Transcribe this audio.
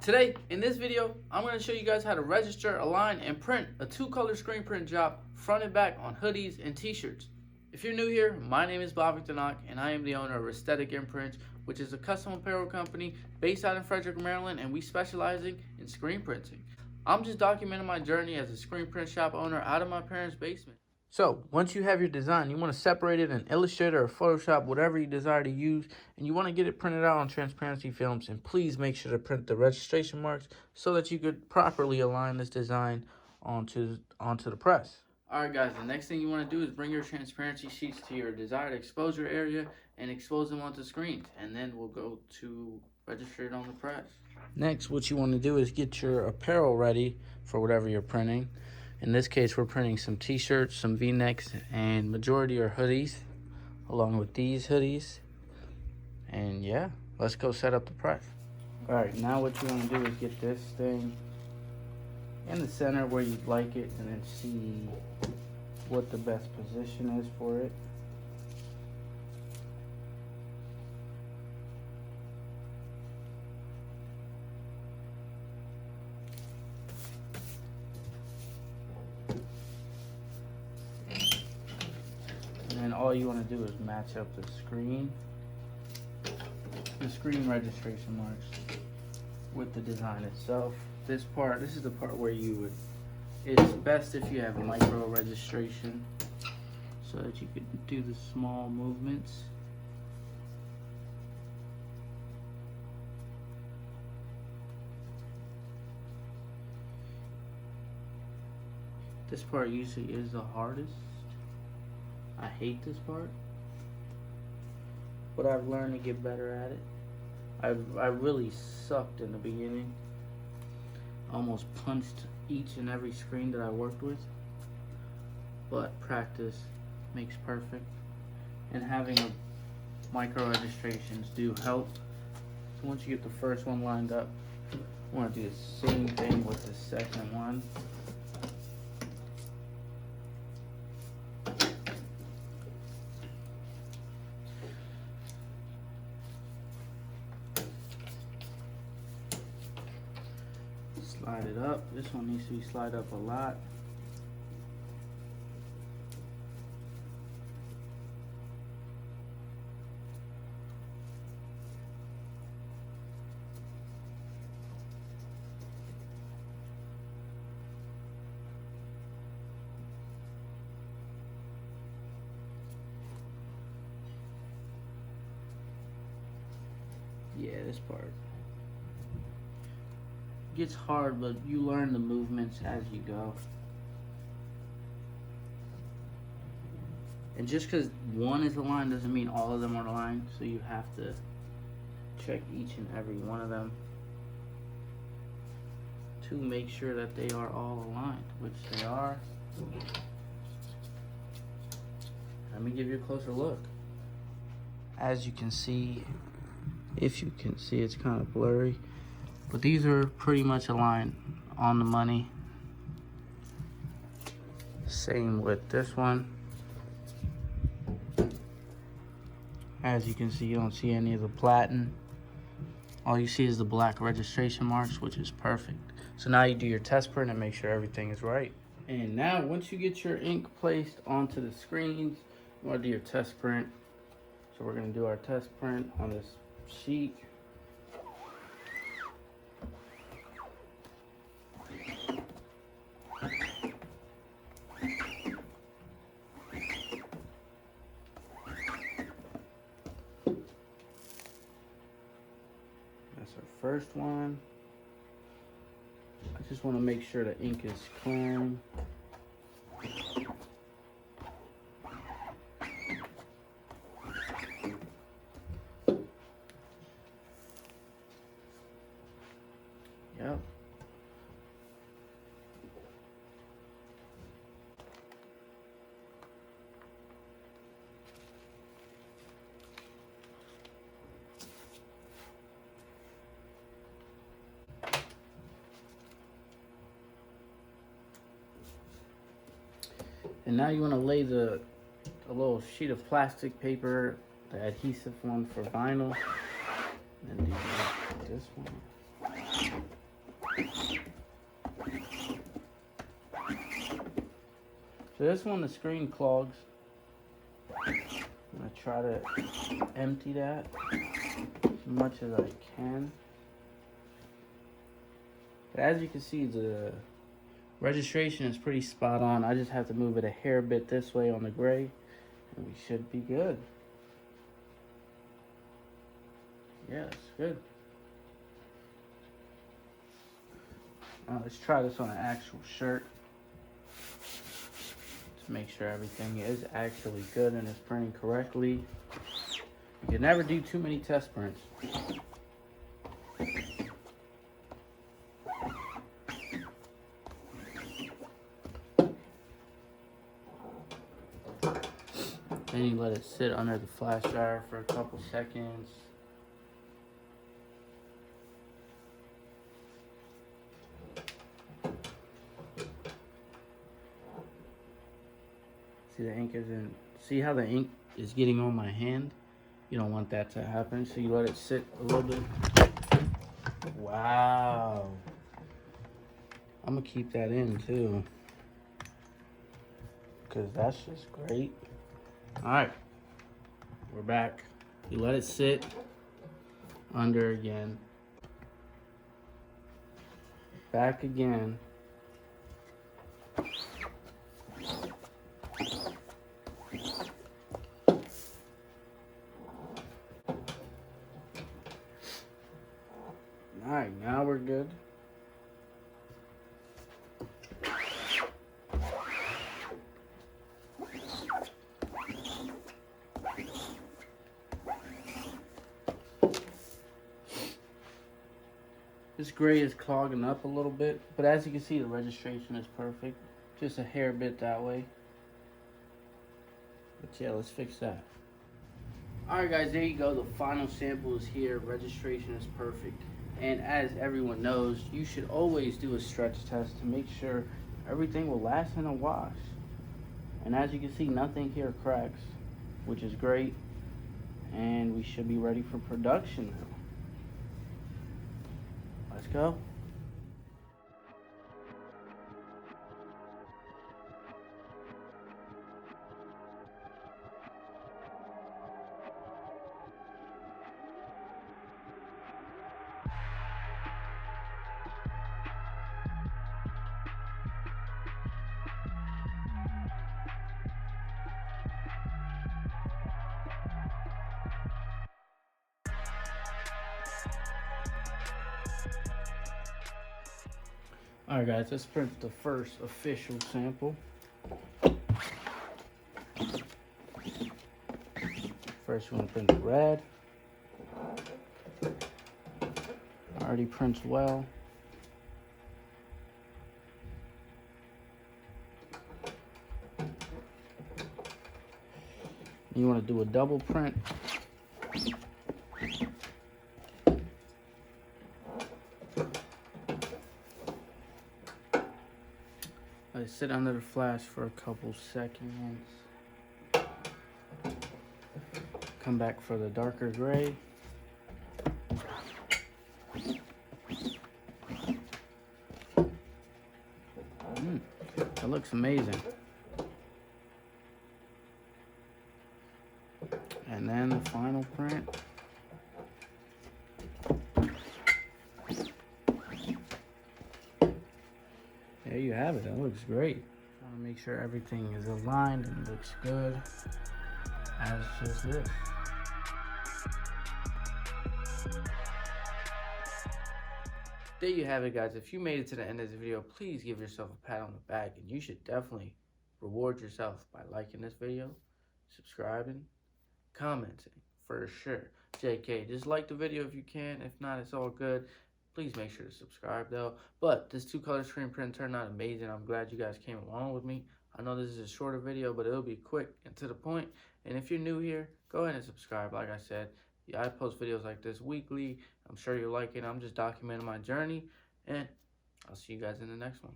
Today, in this video, I'm going to show you guys how to register, align, and print a two-color screen print job front and back on hoodies and t-shirts. If you're new here, my name is Bob McDonough, and I am the owner of Aesthetic Imprints, which is a custom apparel company based out in Frederick, Maryland, and we specializing in screen printing. I'm just documenting my journey as a screen print shop owner out of my parents' basement. So, once you have your design, you want to separate it in Illustrator or Photoshop, whatever you desire to use, and you want to get it printed out on transparency films. And please make sure to print the registration marks so that you could properly align this design onto the press. Alright guys, the next thing you want to do is bring your transparency sheets to your desired exposure area and expose them onto screens. And then we'll go to register it on the press. Next, what you want to do is get your apparel ready for whatever you're printing. In this case, we're printing some t-shirts, some v-necks, and majority are hoodies, along with these hoodies. And yeah, let's go set up the press. All right, now what you want to do is get this thing in the center where you'd like it, and then see what the best position is for it. And all you want to do is match up the screen registration marks with the design itself. This is the part where it's best if you have micro registration so that you can do the small movements. This part usually is the hardest. I hate this part, but I've learned to get better at it. I really sucked in the beginning. Almost punched each and every screen that I worked with, but practice makes perfect, and having a micro registrations do help. So once you get the first one lined up, you want to do the same thing with the second one. Slide it up. This one needs to be slide up a lot. Yeah, this part gets hard, but you learn the movements as you go. And just because one is aligned doesn't mean all of them are aligned, so you have to check each and every one of them to make sure that they are all aligned, which they are. Let me give you a closer look. As you can see, if you can see, it's kind of blurry, but these are pretty much aligned on the money. Same with this one. As you can see, you don't see any of the platen. All you see is the black registration marks, which is perfect. So now you do your test print and make sure everything is right. And now once you get your ink placed onto the screens, you want to do your test print. So we're going to do our test print on this sheet. That's our first one. I just want to make sure the ink is clean. Yep. And now you want to lay a little sheet of plastic paper, the adhesive one for vinyl, and do this one. So this one, the screen clogs. I'm gonna try to empty that as much as I can. But as you can see, the registration is pretty spot on. I just have to move it a hair bit this way on the gray, and we should be good. Yeah, it's good. Now let's try this on an actual shirt to make sure everything is actually good and is printing correctly. You can never do too many test prints. Then you let it sit under the flash dryer for a couple seconds. See, the ink isn't, see how the ink is getting on my hand? You don't want that to happen, so you let it sit a little bit. Wow. I'm gonna keep that in too, because that's just great. All right, we're back. You let it sit under again. Back again. All right, now we're good. This gray is clogging up a little bit, but as you can see, the registration is perfect. Just a hair bit that way. But yeah, let's fix that. Alright guys, there you go. The final sample is here. Registration is perfect. And as everyone knows, you should always do a stretch test to make sure everything will last in a wash. And as you can see, nothing here cracks, which is great. And we should be ready for production now. Let's go. Alright guys, let's print the first official sample. First we want to print the red. Already prints well. You want to do a double print. Let it sit under the flash for a couple seconds. Come back for the darker gray. That looks amazing. And then the final print. There you have it. That looks great. Trying to make sure everything is aligned and looks good as just this. There you have it, guys. If you made it to the end of the video, please give yourself a pat on the back, and you should definitely reward yourself by liking this video, subscribing, commenting for sure. JK, just like the video if you can. If not, it's all good. Please make sure to subscribe though. But this 2-color screen print turned out amazing. I'm glad you guys came along with me. I know this is a shorter video, but it'll be quick and to the point. And if you're new here, go ahead and subscribe. Like I said, yeah, I post videos like this weekly. I'm sure you'll like it. I'm just documenting my journey, and I'll see you guys in the next one.